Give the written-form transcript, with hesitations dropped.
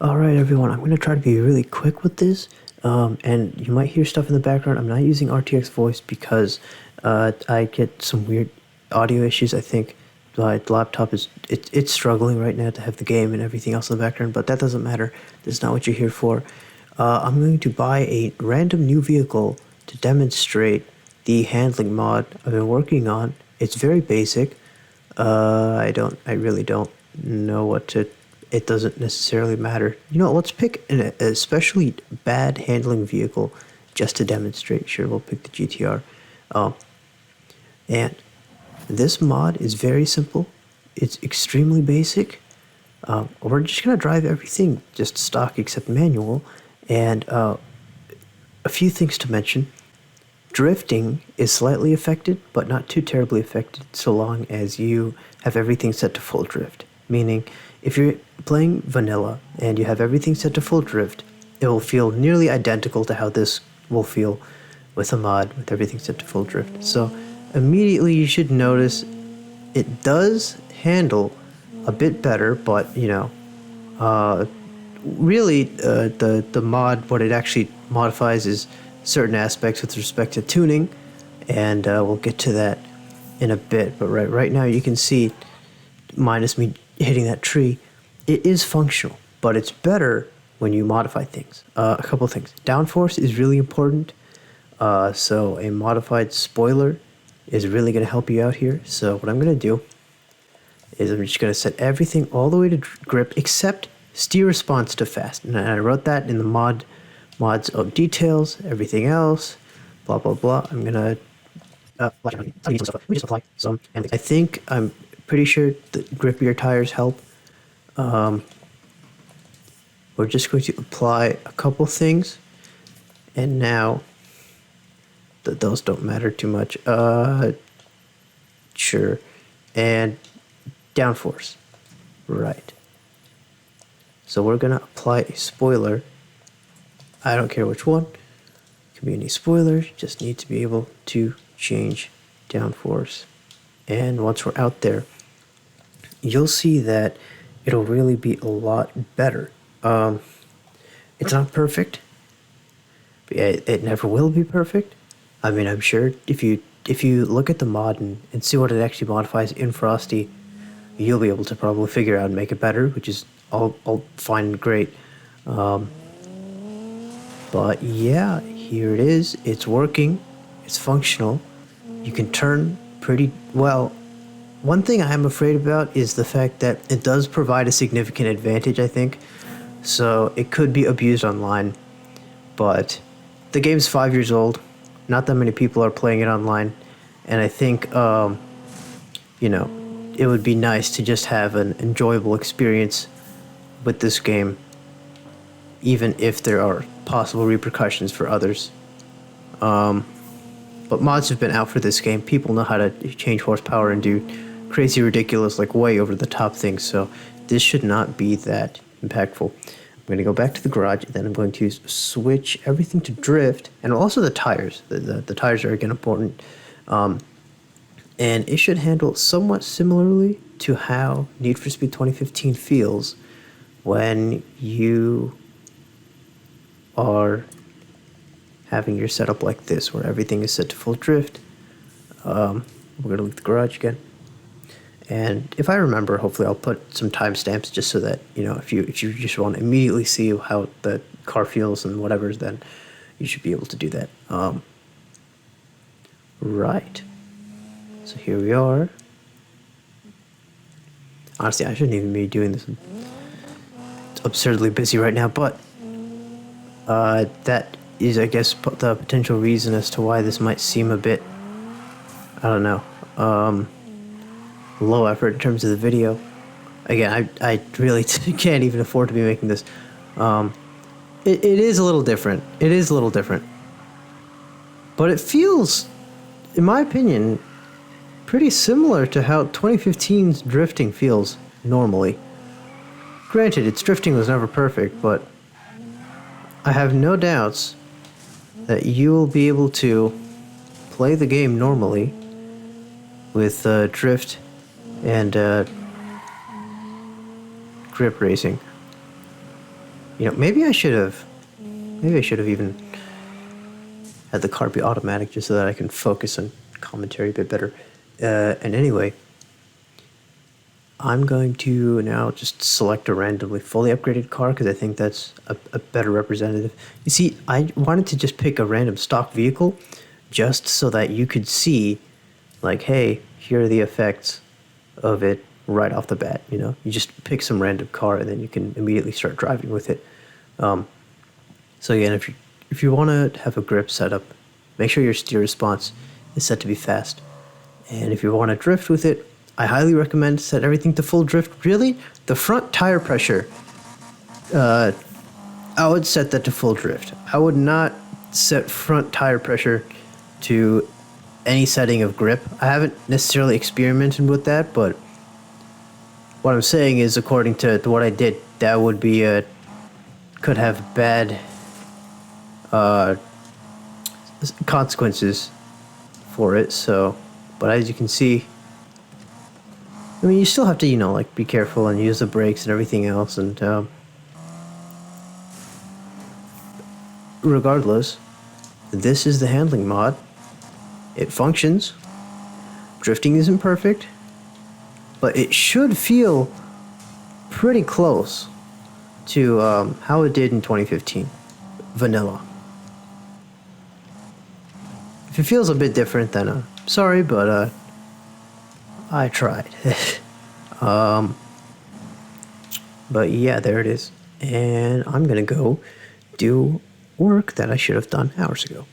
All right, everyone, I'm going to try to be really quick with this. And you might hear stuff in the background. I'm not using RTX voice because I get some weird audio issues. I think my laptop it's struggling right now to have the game and everything else in the background, but that doesn't matter. That's not what you're here for. I'm going to buy a random new vehicle to demonstrate the handling mod I've been working on. It's very basic. I really don't know what to. It doesn't necessarily matter. You know, let's pick an especially bad handling vehicle just to demonstrate. Sure, we'll pick the GTR. Um, and this mod is very simple. It's extremely basic. We're just gonna drive everything just stock except manual. And a few things to mention. Drifting is slightly affected, but not too terribly affected so long as you have everything set to full drift. Meaning, if you're playing vanilla and you have everything set to full drift, it will feel nearly identical to how this will feel with a mod with everything set to full drift. So immediately you should notice it does handle a bit better, but really the mod, what it actually modifies is certain aspects with respect to tuning, and we'll get to that in a bit. But right now you can see, minus me hitting that tree, it is functional, but it's better when you modify things. A couple things. Downforce is really important. So a modified spoiler is really going to help you out here. So what I'm going to do is I'm just going to set everything all the way to grip except steer response to fast. And I wrote that in the mods of details, everything else, blah, blah, blah. I'm going to we just apply some. And I think I'm pretty sure the grippier tires help. We're just going to apply a couple things. And now those don't matter too much. Sure. And downforce. Right. So we're going to apply a spoiler. I don't care which one. It can be any spoiler. Just need to be able to change downforce. And once we're out there, you'll see that it'll really be a lot better. It's not perfect. It never will be perfect. I mean, I'm sure if you look at the mod and see what it actually modifies in Frosty, you'll be able to probably figure out and make it better, which is all fine and great. But yeah, here it is. It's working. It's functional. You can turn pretty well. One thing I am afraid about is the fact that it does provide a significant advantage, I think. So it could be abused online. But the game's 5 years old. Not that many people are playing it online. And I think, it would be nice to just have an enjoyable experience with this game, even if there are possible repercussions for others. But mods have been out for this game. People know how to change horsepower and do crazy, ridiculous, like way over the top things. So this should not be that impactful. I'm going to go back to the garage, and then I'm going to switch everything to drift, and also the tires. The tires are again important. And it should handle somewhat similarly to how Need for Speed 2015 feels when you are having your setup like this, where everything is set to full drift. We're going to leave the garage again. And if I remember, hopefully I'll put some timestamps just so that, if you just want to immediately see how the car feels and whatever, then you should be able to do that. Right. So here we are. Honestly, I shouldn't even be doing this. It's absurdly busy right now, but that is, I guess, the potential reason as to why this might seem a bit, I don't know, low effort in terms of the video. Again, I really can't even afford to be making this. It is a little different. It is a little different. But it feels, in my opinion, pretty similar to how 2015's drifting feels normally. Granted, its drifting was never perfect, but I have no doubts that you will be able to play the game normally with drift and grip racing. You know, maybe I should have even had the car be automatic just so that I can focus on commentary a bit better. And anyway, I'm going to now just select a randomly fully upgraded car because I think that's a better representative. You see, I wanted to just pick a random stock vehicle just so that you could see, like, hey, here are the effects of it right off the bat. You know, you just pick some random car and then you can immediately start driving with it. So again, if you want to have a grip setup, make sure your steer response is set to be fast. And if you want to drift with it, I highly recommend set everything to full drift. Really, the front tire pressure, I would set that to full drift. I would not set front tire pressure to any setting of grip. I haven't necessarily experimented with that, but what I'm saying is, according to what I did, that would be could have bad consequences for it. So, but as you can see, I mean, you still have to, you know, like, be careful and use the brakes and everything else. And regardless, this is the handling mod. It functions. Drifting isn't perfect, but it should feel pretty close to how it did in 2015. Vanilla. If it feels a bit different, then sorry, but I tried. But yeah, there it is. And I'm gonna go do work that I should have done hours ago.